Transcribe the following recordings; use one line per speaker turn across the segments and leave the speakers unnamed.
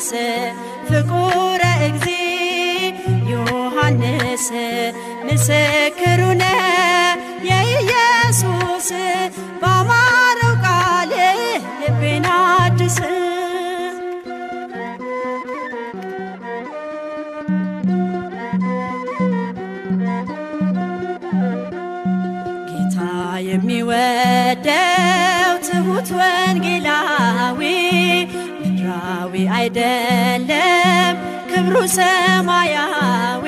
ዮሐንስ ፍቁረ እግዚ ዮሐንስ ምስክሩነ የኢየሱስ ባማረው ቃል ልቤን አድስ ጌታ የሚወደው ትሁት ወንጌላዊ ምድራዊ አይደለም ክብሩ ሰማያዊ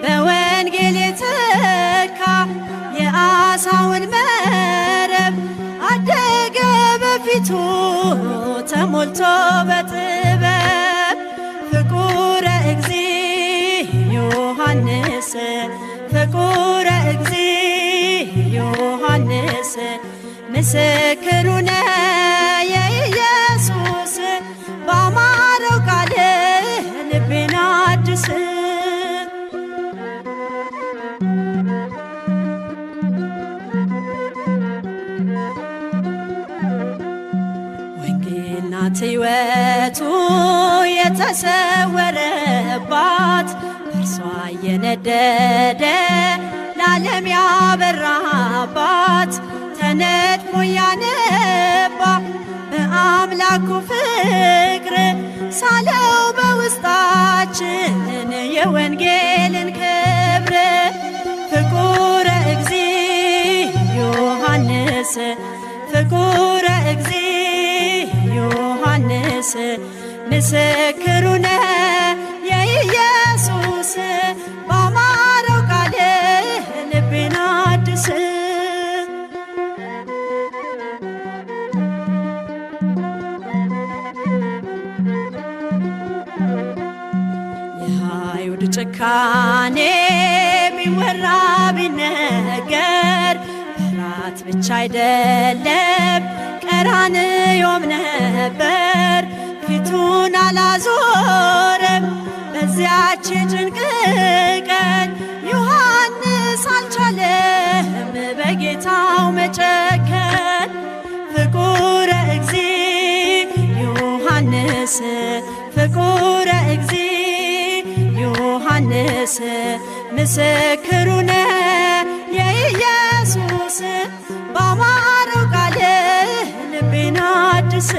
በወንጌል የተካ የአሳውን መረብ አደገ በፊቱ ተሞልቶ በጥበብ ፍቁረ እግዚ ዮሐንስ ፍቁረ እግዚ ዮሐንስ ምስክሩነ የኢየሱስ ባማረው ቃል ልቤን አድስ ወንጌል ናት ሕይወቱ የተሰወረባት እርሷ የነደደ ለዓለም ያበራባት ተነድፎ ያነባ በአምላኩ ፍቅር ሳለው በውስጣችን የወንጌልን ክብር ፍቁረ እግዚ ዮሐንስ ፍቁረ እግዚ ዮሐንስ ምስክሩነ የኢየሱስ ባማረው ቃል ልቤን አድስ የአይሁድ ጭካኔ ቢወራ ቢነገር እራት ብቻ አይደለም ቀራንዮም ነበር ፊቱን አላዞረም በዚያች ጭንቅ ቀን ዮሐንስ አልቻለም በጌታው መጨከን ፍቁረ እግዚ ዮሐንስ ፍቁረ እግዚ ዮሐንስ ምስክሩነ የኢየሱስ ባማረው ቃል ልቤን አድስ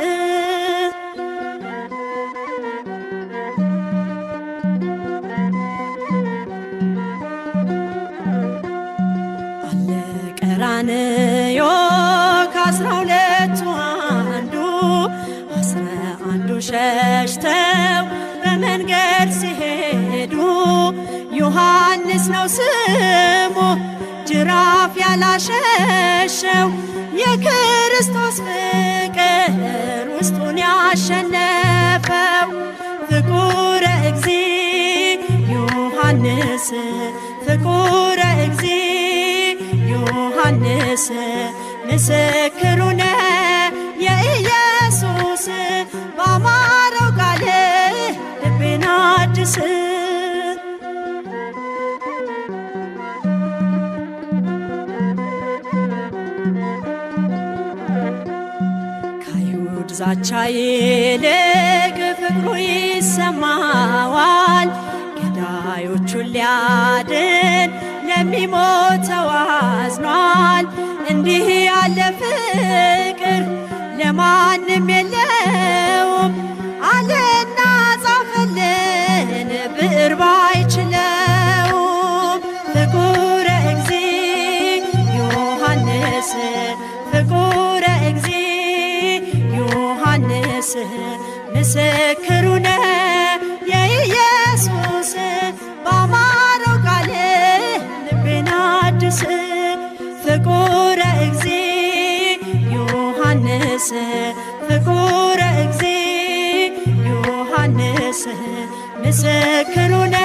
አለ ቀራንዮ ከ12 አንዱ 11 ሸሽተው በመንገድ ሲሄዱ ዮሐንስ ነው ስሙ ጅራፍ ያላሸሸው የክርስቶስ ፍቅር ውስጡን ያሸነፈው ፍቁረ እግዚ ዮሐንስ ፍቁረ እግዚ ዮሐንስ ምስክሩነ የኢየሱስ ባማረው ቃል ልቤን አድስ ከአይሁድ ዛቻ ይልቅ ፍቅሩ ይሰማዋል ገዳዮቹን ሊያድን ለሚሞተው አዝኗል እንዲህ ያለ ፍቅር ለማንም የለውም አለና ጻፈልን ብዕር ባይችለውም ፍቁረ እግዚ ዮሐንስ ፍቁረ እግዚ ዮሐንስ ምስክሩነ የኢየሱስ ባማረው ቃል ልቤን አድስ ፍቁረ እግዚ ዮሐንስ ፍቁረ እግዚ ዮሐንስ ምስክሩነ